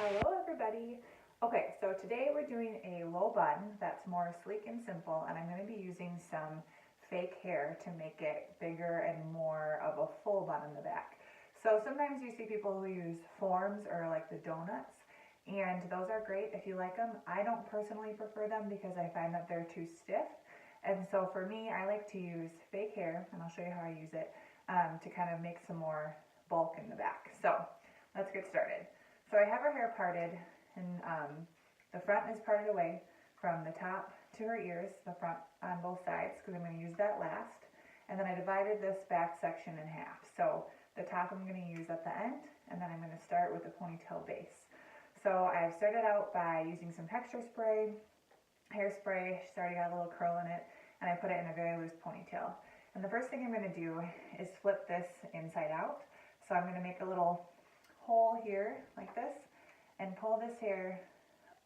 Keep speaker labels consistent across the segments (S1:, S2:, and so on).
S1: Hello everybody. Okay, so today we're doing a low bun that's more sleek and simple, and I'm going to be using some fake hair to make it bigger and more of a full bun in the back. So sometimes you see people who use forms or like the donuts, and those are great if you like them. I don't personally prefer them because I find that they're too stiff. And so for me, I like to use fake hair, and I'll show you how I use it, to kind of make some more bulk in the back. So let's get started. So I have her hair parted, and the front is parted away from the top to her ears, the front on both sides, because I'm going to use that last. And then I divided this back section in half. So the top I'm going to use at the end, and then I'm going to start with the ponytail base. So I've started out by using some texture spray, hairspray. She's already got a little curl in it, and I put it in a very loose ponytail. And the first thing I'm going to do is flip this inside out. So I'm going to make a little hole here like this and pull this hair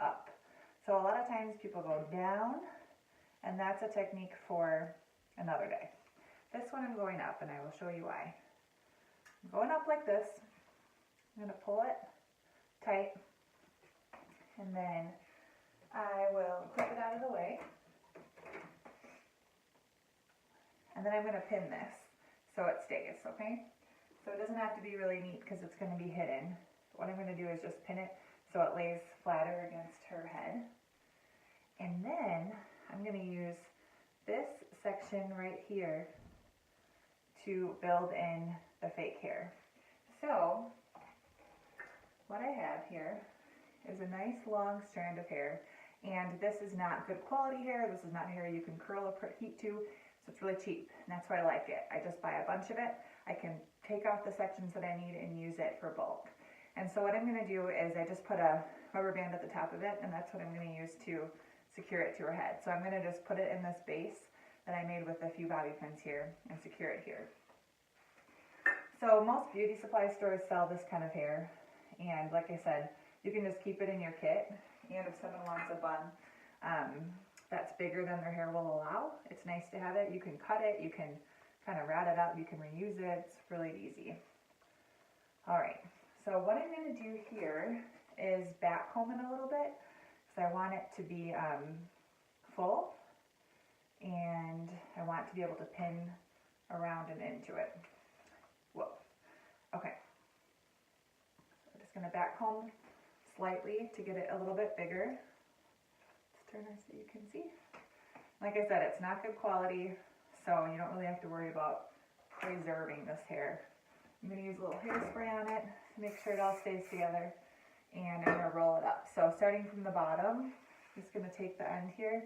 S1: up. So a lot of times people go down, and that's a technique for another day. This one I'm going up, and I will show you why. I'm going up like this. I'm going to pull it tight, and then I will clip it out of the way, and then I'm going to pin this so it stays, okay? So it doesn't have to be really neat because it's going to be hidden. What I'm going to do is just pin it so it lays flatter against her head. And then I'm going to use this section right here to build in the fake hair. So what I have here is a nice long strand of hair. And this is not good quality hair. This is not hair you can curl or put heat to. So it's really cheap, and that's why I like it. I just buy a bunch of it. I can take off the sections that I need and use it for bulk. And so what I'm going to do is I just put a rubber band at the top of it, and that's what I'm going to use to secure it to her head. So I'm going to just put it in this base that I made with a few bobby pins here and secure it here. So most beauty supply stores sell this kind of hair, and like I said, you can just keep it in your kit. And if someone wants a bun that's bigger than their hair will allow, it's nice to have it. You can cut it, you can kind of rat it up, you can reuse it. It's really easy. All right, so what I'm going to do here is backcomb it a little bit because I want it to be full, and I want to be able to pin around and into it. Whoa. Okay. So I'm just going to backcomb slightly to get it a little bit bigger. Let's turn this so you can see. Like I said, it's not good quality, so you don't really have to worry about preserving this hair. I'm going to use a little hairspray on it to make sure it all stays together, and I'm going to roll it up. So starting from the bottom, I'm just going to take the end here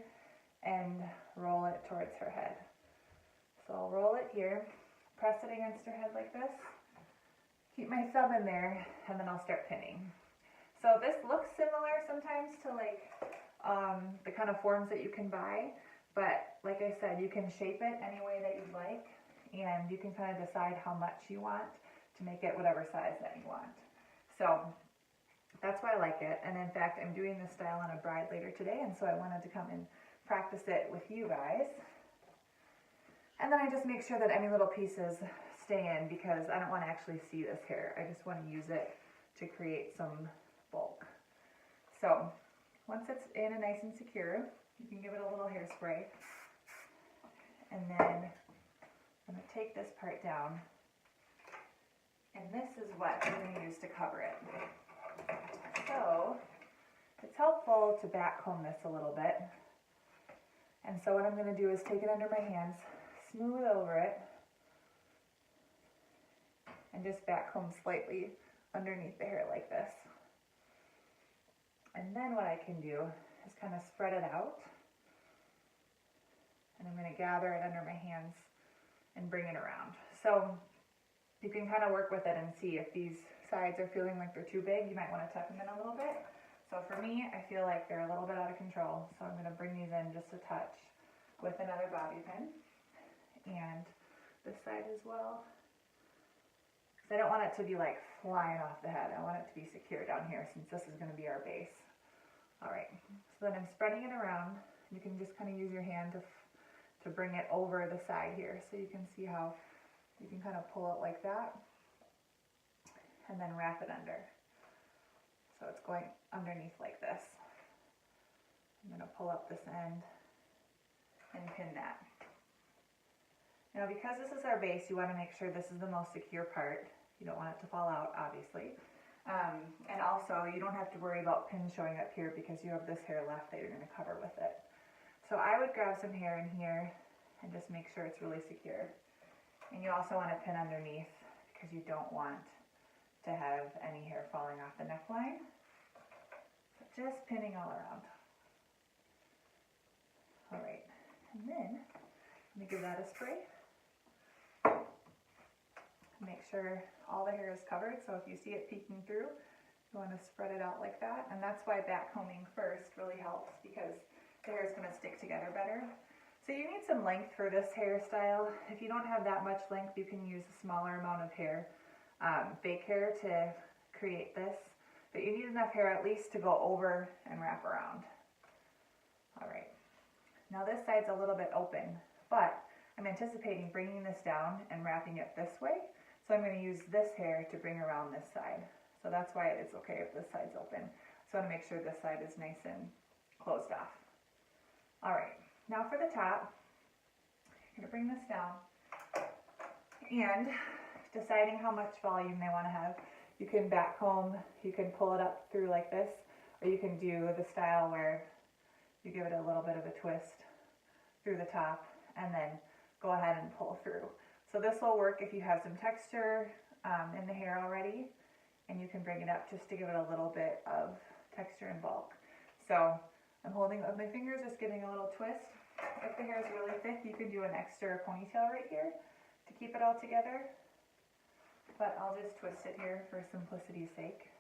S1: and roll it towards her head. So I'll roll it here, press it against her head like this, keep my thumb in there, and then I'll start pinning. So this looks similar sometimes to like the kind of forms that you can buy, but like I said, you can shape it any way that you'd like, and you can kind of decide how much you want to make it whatever size that you want. So that's why I like it, and in fact, I'm doing this style on a bride later today, and so I wanted to come and practice it with you guys. And then I just make sure that any little pieces stay in because I don't want to actually see this hair. I just want to use it to create some bulk. So once it's in and nice and secure, you can give it a little hairspray, and then I'm going to take this part down, and this is what I'm going to use to cover it. So it's helpful to backcomb this a little bit, and so what I'm going to do is take it under my hands, smooth over it, and just backcomb slightly underneath the hair like this. And then what I can do is kind of spread it out, and I'm going to gather it under my hands and bring it around. So you can kind of work with it and see if these sides are feeling like they're too big. You might want to tuck them in a little bit. So for me, I feel like they're a little bit out of control, so I'm going to bring these in just a touch with another bobby pin, and this side as well. I don't want it to be like flying off the head. I want it to be secure down here since this is going to be our base. All right, so then I'm spreading it around. You can just kind of use your hand to bring it over the side here, so you can see how you can kind of pull it like that and then wrap it under. So it's going underneath like this. I'm going to pull up this end and pin that. Now because this is our base, you want to make sure this is the most secure part. You don't want it to fall out, obviously. And also, you don't have to worry about pins showing up here because you have this hair left that you're going to cover with it. So I would grab some hair in here and just make sure it's really secure. And you also want to pin underneath because you don't want to have any hair falling off the neckline. So just pinning all around. All right, and then let me give that a spray. Make sure all the hair is covered, so if you see it peeking through, you want to spread it out like that. And that's why back combing first really helps because the hair is going to stick together better. So you need some length for this hairstyle. If you don't have that much length, you can use a smaller amount of hair, fake hair, to create this. But you need enough hair at least to go over and wrap around. All right. Now this side's a little bit open, but I'm anticipating bringing this down and wrapping it this way. So I'm going to use this hair to bring around this side. So that's why it's okay if this side's open. So I want to make sure this side is nice and closed off. All right, now for the top, I'm going to bring this down and deciding how much volume they want to have. You can back comb, you can pull it up through like this, or you can do the style where you give it a little bit of a twist through the top and then go ahead and pull through. So this will work if you have some texture in the hair already, and you can bring it up just to give it a little bit of texture and bulk. So I'm holding it with my fingers, just giving a little twist. If the hair is really thick, you can do an extra ponytail right here to keep it all together. But I'll just twist it here for simplicity's sake.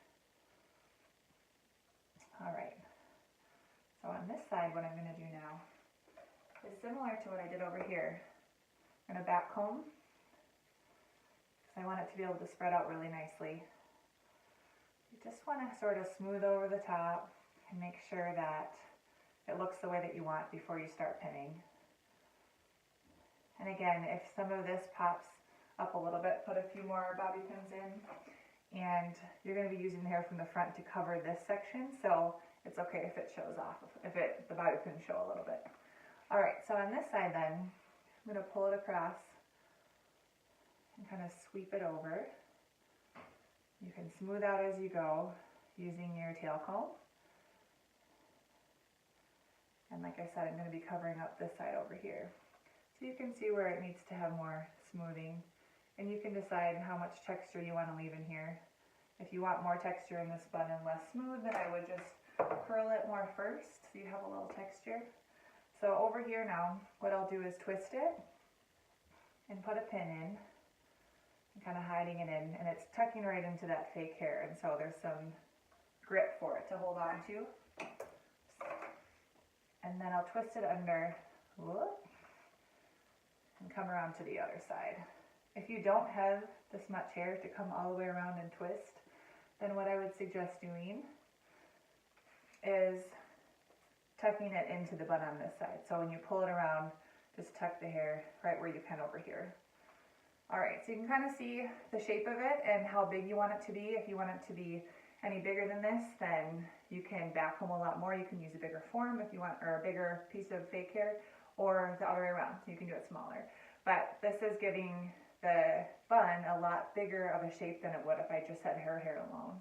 S1: All right. So on this side, what I'm going to do now is similar to what I did over here. I'm going to back comb because I want it to be able to spread out really nicely. You just want to sort of smooth over the top and make sure that it looks the way that you want before you start pinning. And again, if some of this pops up a little bit, put a few more bobby pins in, and you're going to be using the hair from the front to cover this section, so it's okay if it shows off, the bobby pins show a little bit. All right, so on this side then, I'm going to pull it across and kind of sweep it over. You can smooth out as you go using your tail comb. And like I said, I'm going to be covering up this side over here. So you can see where it needs to have more smoothing. And you can decide how much texture you want to leave in here. If you want more texture in this bun and less smooth, then I would just curl it more first so you have a little texture. So over here now, what I'll do is twist it and put a pin in and kind of hiding it in. And it's tucking right into that fake hair. And so there's some grip for it to hold on to. And then I'll twist it under, whoop, and come around to the other side. If you don't have this much hair to come all the way around and twist, then what I would suggest doing is tucking it into the bun on this side. So when you pull it around, just tuck the hair right where you pin over here. All right, so you can kind of see the shape of it and how big you want it to be. If you want it to be any bigger than this, then you can back comb a lot more. You can use a bigger form if you want, or a bigger piece of fake hair, or the other way around. You can do it smaller. But this is giving the bun a lot bigger of a shape than it would if I just had her hair alone.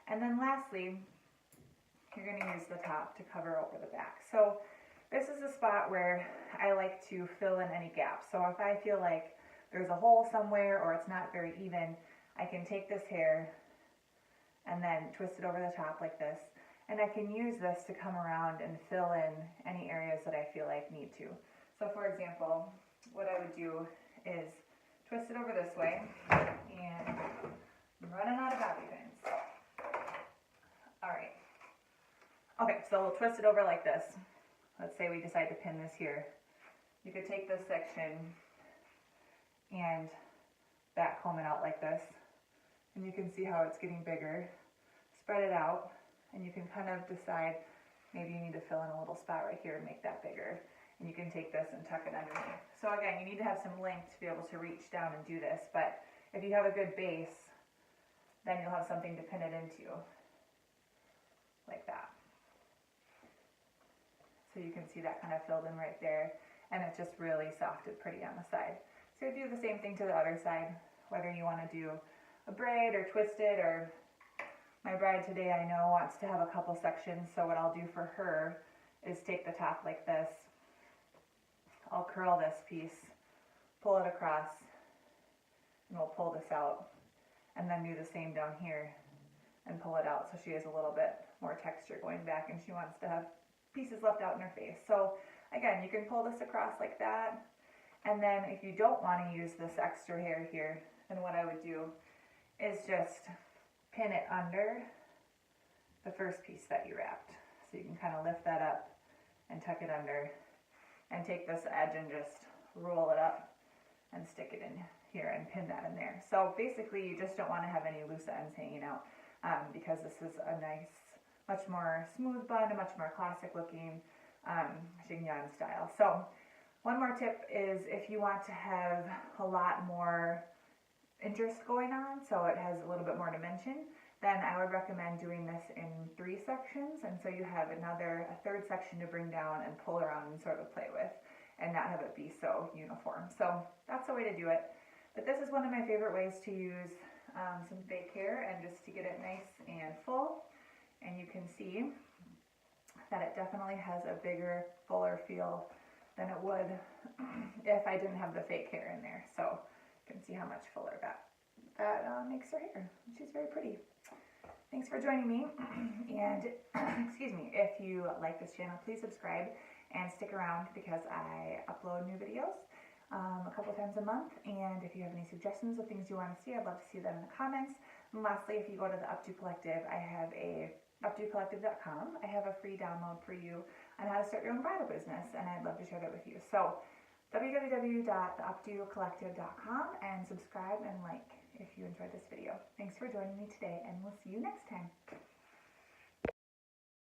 S1: And then lastly, you're going to use the top to cover over the back. So this is a spot where I like to fill in any gaps. So if I feel like there's a hole somewhere or it's not very even, I can take this hair and then twist it over the top like this. And I can use this to come around and fill in any areas that I feel like need to. So for example, what I would do is twist it over this way, and I'm running out of bobby pins. All right. Okay, so we'll twist it over like this. Let's say we decide to pin this here. You could take this section and back comb it out like this, and you can see how it's getting bigger. Spread it out, and you can kind of decide maybe you need to fill in a little spot right here and make that bigger. And you can take this and tuck it underneath. So again, you need to have some length to be able to reach down and do this, but if you have a good base, then you'll have something to pin it into. like that. So you can see that kind of filled in right there, and it's just really soft and pretty on the side. So you do the same thing to the other side, whether you want to do a braid or twist it, or my bride today I know wants to have a couple sections, so what I'll do for her is take the top like this, I'll curl this piece, pull it across, and we'll pull this out, and then do the same down here and pull it out so she has a little bit more texture going back and she wants to have pieces left out in her face. So again, you can pull this across like that, and then if you don't want to use this extra hair here, then what I would do is just pin it under the first piece that you wrapped. So you can kind of lift that up and tuck it under, and take this edge and just roll it up and stick it in here and pin that in there. So basically you just don't want to have any loose ends hanging out, because this is a nice, much more smooth bun, a much more classic looking chignon style. So one more tip is if you want to have a lot more interest going on, so it has a little bit more dimension, then I would recommend doing this in 3 sections, and so you have a third section to bring down and pull around and sort of play with, and not have it be so uniform. So that's the way to do it. But this is one of my favorite ways to use some fake hair and just to get it nice and full. And you can see that it definitely has a bigger, fuller feel than it would if I didn't have the fake hair in there. So you can see how much fuller that makes her hair. She's very pretty. Thanks for joining me, and excuse me, if you like this channel, please subscribe and stick around because I upload new videos a couple times a month, and if you have any suggestions of things you want to see, I'd love to see them in the comments. And lastly, if you go to the Updo Collective, I have a UpdoCollective.com. I have a free download for you on how to start your own bridal business, and I'd love to share that with you. So www.theupdocollective.com, and subscribe and like if you enjoyed this video. Thanks for joining me today, and we'll see you next time.